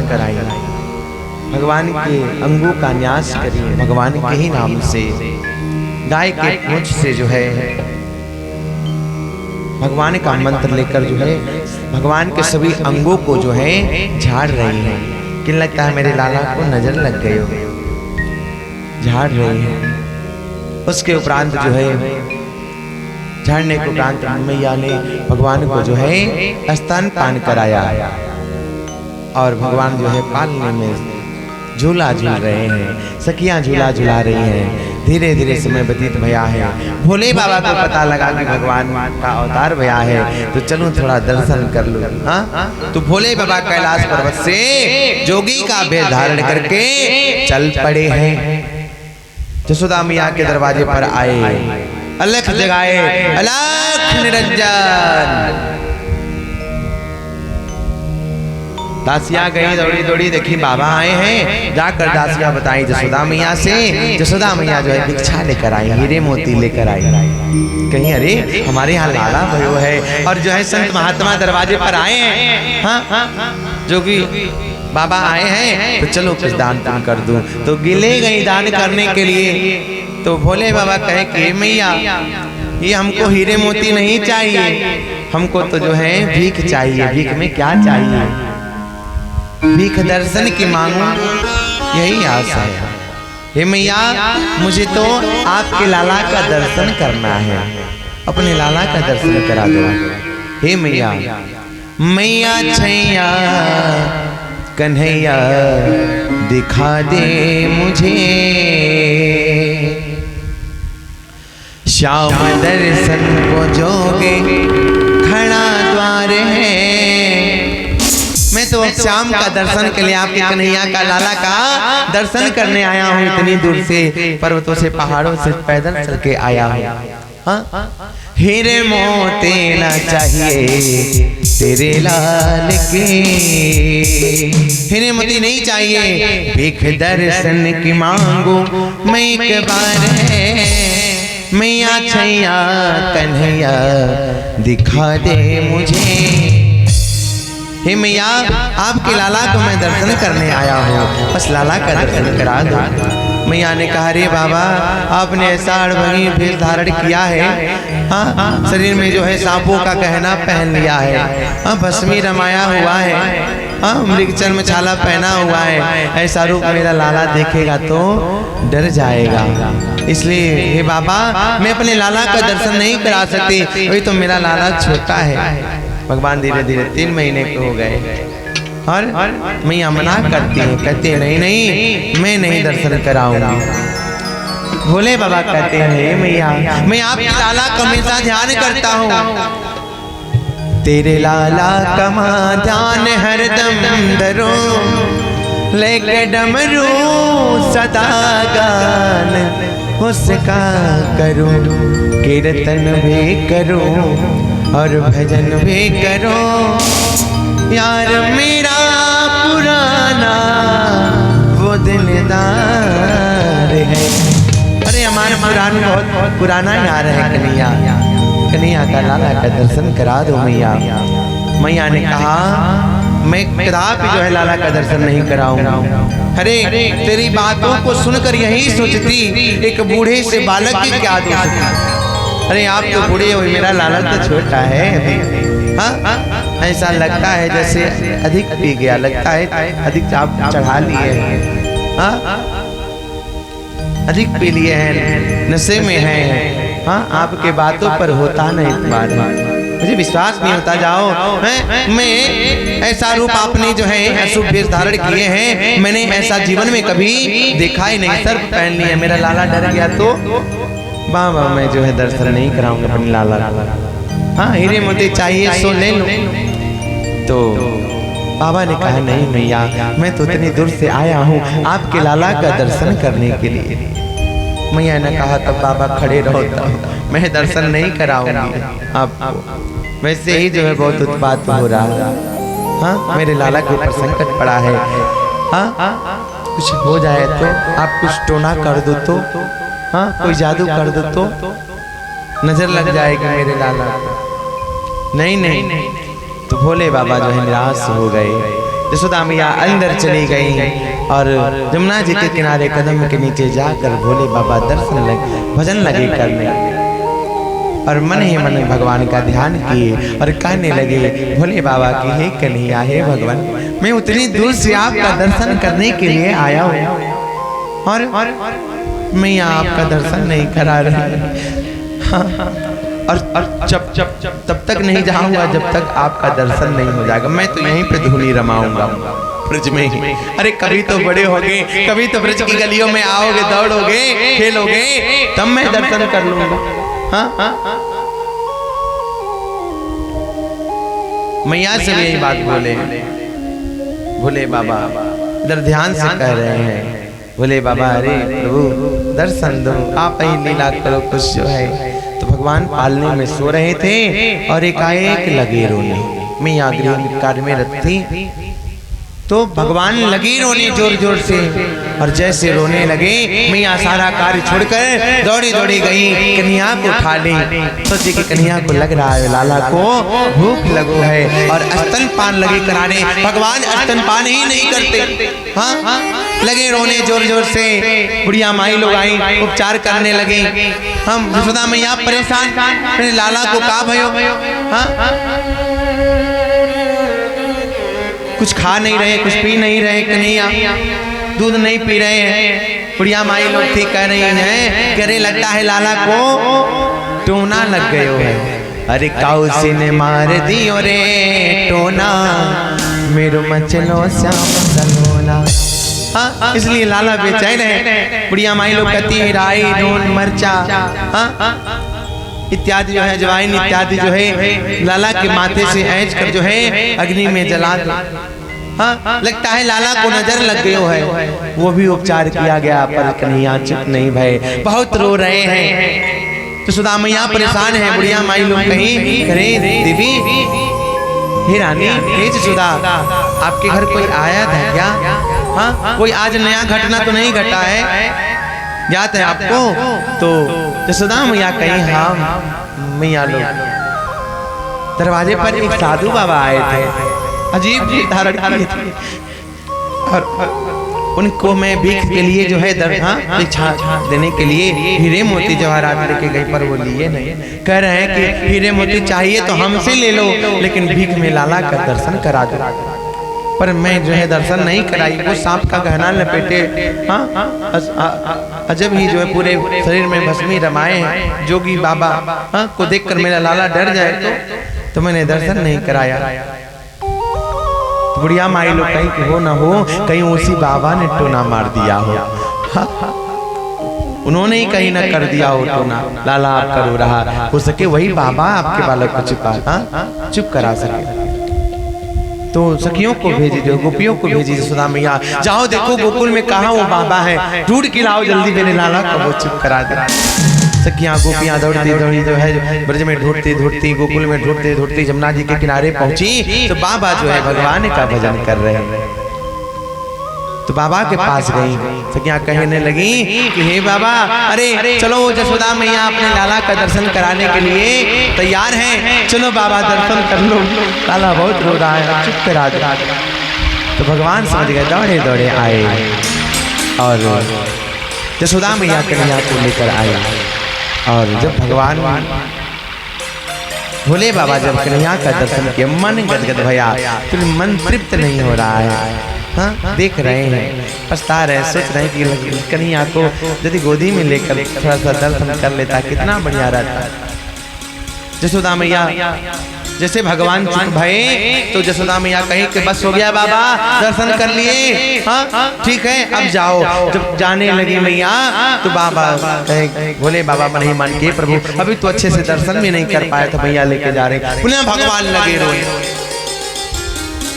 कराई, भगवान के अंगों का न्यास करिए, भगवान के ही नाम से गाय के पूंछ से जो है भगवान का मंत्र लेकर जो है भगवान के सभी अंगों को जो है झाड़ रही है। कि लगता है मेरे लाला को नजर लग गई हो, झाड़ रही है। उसके उपरांत जो है झाड़ने के उपरांत मैया ने भगवान को जो है स्तन पान कराया और भगवान जो है पालने में झूला झूल रहे हैं, सखियां झूला झूला रही हैं। धीरे धीरे समय व्यतीत भया है। भोले बाबा को पता लगा कि भगवान का अवतार भया है, तो चलो थोड़ा दर्शन कर लो। हाँ, तो भोले बाबा कैलाश पर्वत से जोगी का भेष धारण करके चल पड़े हैं। जसोदा मैया के दरवाजे पर आए, अलख जगाए, अलख निरंजन। दासियां गई दौड़ी दौड़ी, देखी बाबा आए हैं। जाकर दासियां बताई जसोदा मैया से। जसोदा मैया जो है भिक्षा लेकर आई, हीरे मोती लेकर आई। कहीं अरे हमारे यहाँ लाला भयो है और जो है संत महात्मा दरवाजे पर आए हैं। हाँ, जो कि बाबा आए हैं, तो चलो कुछ दान तुम कर दूं। तो गिले गई दान करने के लिए। तो भोले बाबा कहे कि मैया ये हमको हीरे मोती नहीं चाहिए, हमको तो जो है भीख चाहिए। भीख में क्या चाहिए? भीख दर्शन की मांगू, यही आशा है। हे मैया मुझे तो आपके लाला का दर्शन करना है, अपने लाला का दर्शन करा दो। हे मैया, मैया छैया कन्हैया दिखा दे मुझे, श्याम दर्शन को जोगे खड़ा द्वार है। मैं तो श्याम का दर्शन के लिए आपके कन्हैया का लाला का दर्शन करने आया हूँ। इतनी दूर से पर्वतों से पहाड़ों से पैदल चल के आया हूँ। हीरे मोती ना चाहिए तेरे लाल के, हीरे मोती नहीं चाहिए, भीख दर्शन की मांगू मैं एक बार है। मैया छैया कन्हैया दिखा दे मुझे। हे मैया आपके लाला को मैं दर्शन करने आया हूँ, बस लाला का दर्शन करा दो। मैया ने कहा रे बाबा आपने ऐसा अड़भंगी भेष धारण किया है। हाँ, शरीर में जो है सांपों का गहना पहन लिया है। हाँ, भस्मी रमाया हुआ है। हाँ, मृगचर्म में छाला पहना हुआ है। ऐसा रूप मेरा लाला देखेगा तो डर जाएगा। इसलिए हे बाबा मैं अपने लाला का दर्शन नहीं करा सकती, वही तो मेरा लाला छोटा है। भगवान धीरे धीरे 3 महीने के हो गए और मैया मना करती है, कहते नहीं नहीं मैं नहीं दर्शन कराऊंगी। भोले बाबा कहते हैं मैया मैं आपके लाला का हमेशा ध्यान करता हूँ, तेरे लाला का मां ध्यान हरदम धरो, लेके डमरू सदा गान उसका करूं, कीर्तन भी करूं और भजन भी करो। यार मेरा पुराना वो दिलदार है। अरे हमारा पुराना बहुत पुराना यार है कन्हैया, कन्हैया का लाला का दर्शन करा दो मैया। मैया ने कहा मैं कदापि जो है लाला का दर्शन नहीं कराऊंगा। अरे तेरी बातों को सुनकर यही सोचती एक बूढ़े से बालक की क्या दोस्ती। अरे आप तो बूढ़े हो, मेरा लाला तो छोटा है अभी। हाँ, ऐसा लगता है जैसे अधिक पी गया, लगता है अधिक आप चढ़ा लिए हैं। हाँ, अधिक पी लिए हैं, नशे में हैं। हाँ, आपके बातों पर होता नहीं इतबार, मुझे विश्वास नहीं होता। जाओ मैं ऐसा रूप आपने जो है अशुभ वेश धारण किए हैं, मैंने ऐसा जीवन में कभी देखा ही नहीं। सर्प पहन लिया, मेरा लाला डर गया तो बाबा मैं जो है दर्शन नहीं कराऊंगा अपने लाला। हाँ, हीरे मोती चाहिए सो ले लो। तो बाबा ने कहा नहीं मैया मैं तो इतनी दूर से आया हूँ आपके लाला का दर्शन करने के लिए। मैया ने कहा तब बाबा खड़े रहो, तब मैं दर्शन नहीं कराऊंगी आपको। वैसे ही जो है बहुत उत्पात हो रहा है। हाँ, मेरे लाला के ऊपर संकट पड़ा है। हाँ, कुछ हो जाए तो आप कुछ टोना कर दो तो, हाँ कोई जादू कर दो तो नजर लग जाएगी मेरे लाला को। नहीं नहीं, तो भोले बाबा जो है निराश हो गए। यशोदा मैया अंदर चली गई और जमुना जी के किनारे कदम के नीचे जाकर भोले बाबा भजन लगे करने और मन ही मन भगवान का ध्यान किए और कहने लगे भोले बाबा की हे कन्हैया हे भगवान, मैं उतनी दूर से आपका दर्शन करने के लिए आया हूँ और मैं आपका दर्शन नहीं करा रही। हाँ, और तब तक नहीं जाऊंगा जब तक आपका दर्शन नहीं हो जाएगा। मैं तो यहीं पे धूली रमाऊंगा ब्रज में ही। अरे कभी तो बड़े होगे, कभी तो ब्रज की गलियों में आओगे, दौड़ोगे, खेलोगे, तब मैं दर्शन कर लूंगा। हाँ, मैया से यही बात बोले भोले बाबा इधर ध्यान से कह रहे हैं। भोले बाबा अरे प्रभु दर्शन दो, आप ही लीला करो कुछ जो है। तो भगवान पालने में सो रहे थे और एकाएक लगे रोने। मैया गृह कार्य में रत थी तो भगवान लगी रोने जोर जोर से और जैसे रोने लगे मैया सारा कार्य छोड़कर दौड़ी दौड़ी गई, कन्हैया को उठा ली। सोचे कि कन्हैया को लग रहा है लाला को भूख लगो है और स्तनपान लगे कराने। भगवान स्तनपान ही नहीं करते। हाँ, लगे रोने जोर जोर से। बुढ़िया माई लोग आई, उपचार करने लगे। हम यशोदा मैया परेशान, लाला को का भयो। हाँ, कुछ खा नहीं रहे, कुछ पी नहीं रहे, कन्हैया दूध नहीं पी रहे हैं। बुढ़िया माई लोग थी कह रही हैं कि अरे लगता है लाला को टोना लग गयो है। अरे काउसी ने मार दियो रे टोना, मेरो मचलो श्याम सलोना। हाँ, इसलिए लाला बेचैन है। बुढ़िया माई लोग कहती है राई नून मरचा इत्यादि जो है, अजवाइन इत्यादि जो है लाला के माथे से ऐंच कर जो है अग्नि में जला दो। हाँ, लगता है लाला को नजर लग गयो है। वो भी उपचार किया गया पर कन्हैया चुप नहीं भय, बहुत रो रहे हैं। तो यशोदा मैया परेशान है। बुढ़िया माई लोग कहीं करे देवी हे रानी हे यशोदा आपके घर कोई आया था क्या? हाँ, कोई आज नया घटना तो नहीं घटा है, याद है आपको? तो यशोदा मैया कहीं हाँ मैया लोग दरवाजे पर एक साधु बाबा आए थे, अजीब रूप धारण किए थे और उनको मैं भीख के लिए जो है भिक्षा देने के लिए हीरे मोती जवाहरात लेके गई पर वो लिए नहीं। कह रहे हैं कि हीरे मोती चाहिए तो हमसे ले लो लेकिन भीख में लाला का दर्शन करा दो। पर मैं जो है दर्शन नहीं कराई। वो सांप का गहना लपेटे, हाँ अजब ही जो है पूरे शरीर में भस्मी रमाए हैं जोगी बाबा। हाँ, को देखकर मेरा लाला डर जाए तो मैंने दर्शन नहीं कराया। बुढ़िया माई लोग कहीं कि हो ना हो कहीं उसी बाबा ने टोना मार दिया हो। हाँ, उन्होंने ही कहीं ना कर दिया हो टोना, लाला आप करो रहा हो सके वही बाबा आपके बालक को चुप करा सके। तो सखियों को भेजी, जो गोपियों को भेजी यशोदा मैया, जाओ देखो गोकुल में कहाँ वो बाबा है, ढूंढ के लाओ जल्दी मेरे लाला को वो चुप करा दे। सखियां गोपियां दौड़ती दौड़ी जो है ब्रज में ढूंढती ढूंढती गोकुल में ढूंढती ढूंढती जमुना जी के किनारे पहुंची तो बाबा जो है भगवान का भजन कर रहे हैं। तो बाबा के पास गई, सखियां कहने लगी कि हे बाबा अरे चलो यशोदा मैया अपने लाला का दर्शन कराने के लिए तैयार हैं, चलो बाबा दर्शन कर लो, लाला बहुत रो रहा है, चुप करा दो। तो भगवान समझ गए, दौड़े दौड़े आए और यशोदा मैया कन्हैया को लेकर आए। और जब भगवान भोले बाबा जब कन्हैया का दर्शन किया मन गदगद भया, तो मन तृप्त नहीं हो रहा है। हाँ, देख रहे हैं, पछता रहे, सोच रहे हैं कि कन्हैया को यदि गोदी में लेकर थोड़ा सा दर्शन कर लेता कितना बढ़िया रहता। यशोदा मैया जैसे भगवान चुप भये तो यशोदा मैया कही कि बस हो गया बाबा दर्शन कर लिए, हाँ ठीक है अब जाओ। जब जाने लगी मैया तो बाबा कहे बोले बाबा नहीं मान के प्रभु अभी तो अच्छे से दर्शन भी नहीं कर पाया था, मैया लेके जा रहे। पुनः भगवान लगे रोए।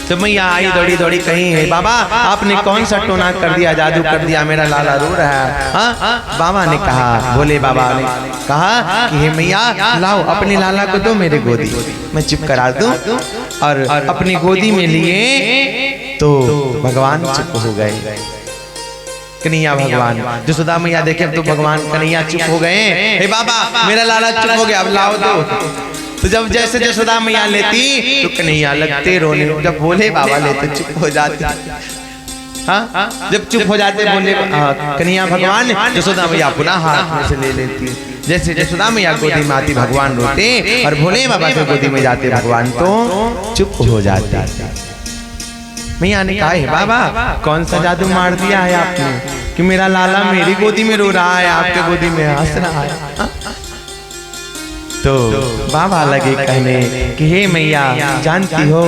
तो मैया आई दौड़ी दौड़ी कही है बाबा आपने कौन सा टोना कर दिया, जादू कर दिया, मेरा लाला रो रहा है। हाँ, बाबा ने कहा, भोले बाबा ने कहा कि हे मैया लाओ अपने लाला को दो मेरे गोदी, मैं चुप करा दूं। और अपनी गोदी में लिए तो भगवान चुप हो गए। कन्हैया भगवान यशोदा मैया देखे तो भगवान कन्हैया चुप हो गए। हे बाबा मेरा लाला चुप हो गया, अब लाओ दो। तो जब जैसे यशोदा मैया लेती तो कन्हैया लगते रोने, जब भोले बाबा लेते चुप हो जाते। हाँ, जब चुप हो जाते बोले कन्हैया भगवान, यशोदा मैया पुनः हाथ में से ले लेती। जैसे यशोदा मैया गोदी में आती भगवान रोते, और भोले बाबा के गोदी में जाते भगवान तो चुप हो जाते। मैया ने कहा है बाबा कौन सा जादू मार दिया है आपने कि मेरा लाला मेरी गोदी में रो रहा है, आपके गोदी में हंस रहा है। तो बाबा लगे कहने कि हे मैया जानती हो,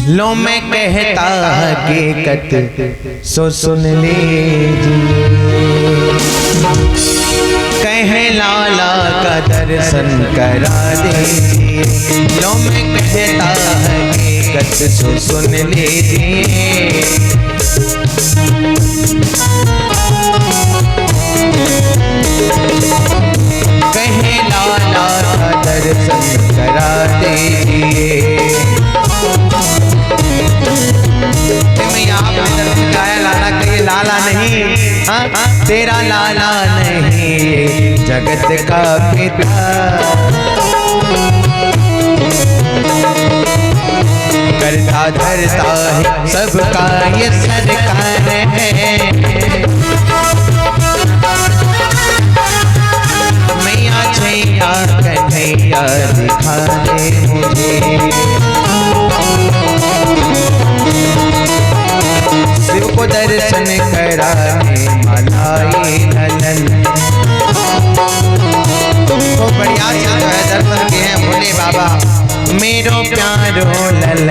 लो मैं कहता हकीकत सो सुन लीजिए, कहे लाला का दर्शन करा दीजिए। लो मैं कहता हकीकत सो सुन लीजिए, कहे लाला का दर्शन करा दीजिए। आपने दर्शन कराया लाला का, ये लाला नहीं, हाँ तेरा लाला नहीं, जगत का पिता, करता धरता है सबका ये सरकार है। मैया छैया कन्हैया दिखा दे मुझे, शिव को दर्शन कराने मलाई नलन। तुमको बढ़िया से जो है दर्शन किए हैं भोले बाबा, मेरो प्यारो ललन,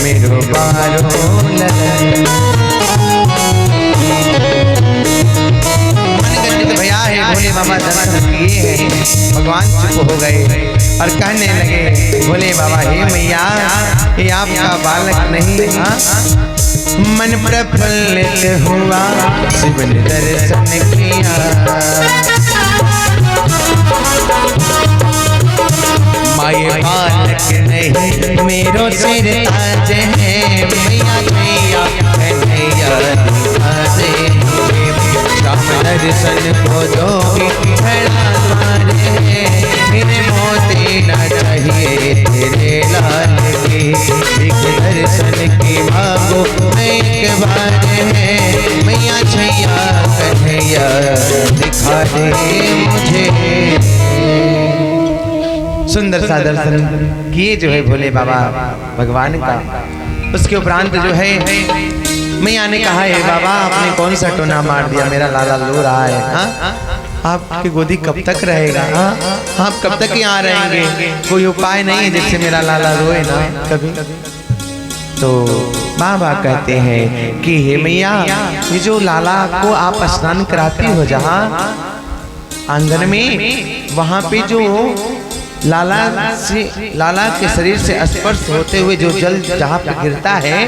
मेरो बारो ललन। मनगढ़ंत भैया है भोले बाबा दर्शन किए हैं, भगवान चुप हो गए और कहने लगे भोले बाबा हे मैया ये आपका बालक नहीं, मन प्रफुल्लित हुआ शिव ने दर्शन किया, माये बालक नहीं मेरो सिर ताज है। मैया मैया कन्हैया दिखा दे श्याम दर्शन को दोगे खड़ा द्वारे, मेरे मोती न चाहिए तेरे लाल की, एक दर्शन की मांगो एक बार है। मैया छैया कन्हैया दिखा दे मुझे। सुंदर सा दर्शन किए जो है भोले बाबा भगवान का। उसके उपरांत जो है मैया ने कहा है बाबा आपने कौन सा टोना मार दिया, मेरा लाला रो रहा है, हाँ आपकी गोदी कब तक रहेगा, हाँ आप कब तक यहाँ रहेंगे, कोई उपाय नहीं है जिससे मेरा लाला रोए ना कभी। तो बाबा कहते हैं कि हे मैया ये जो लाला को आप स्नान कराती हो जहाँ आंगन में, वहाँ पे जो लाला के शरीर से स्पर्श होते हुए जो जल जहाँ पे गिरता है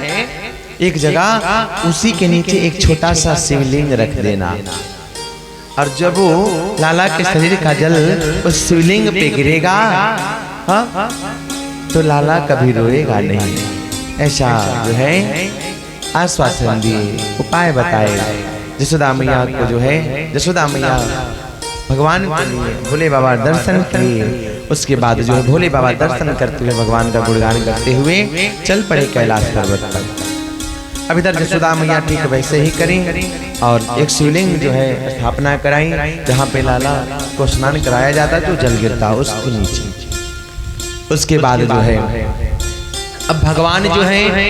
एक जगह, उसी के नीचे एक छोटा सा शिवलिंग रख देना, और जब वो लाला के शरीर का जल उस शिवलिंग पे गिरेगा, हाँ तो लाला कभी रोएगा नहीं। ऐसा जो है आश्वासन दिए, उपाय बताए यशोदा मैया को। जो है यशोदा मैया भगवान के लिए भोले बाबा दर्शन किए। उसके बाद जो है भोले बाबा दर्शन करते हुए भगवान का गुणगान करते हुए चल पड़े कैलाश पर्वत पर। अब इधर यशोदा मैया ठीक वैसे ही करें और एक शिवलिंग जो है स्थापना कराई, जहाँ पे लाला को स्नान कराया जाता तो जल गिरता उसके नीचे। उसके बाद जो है अब भगवान जो है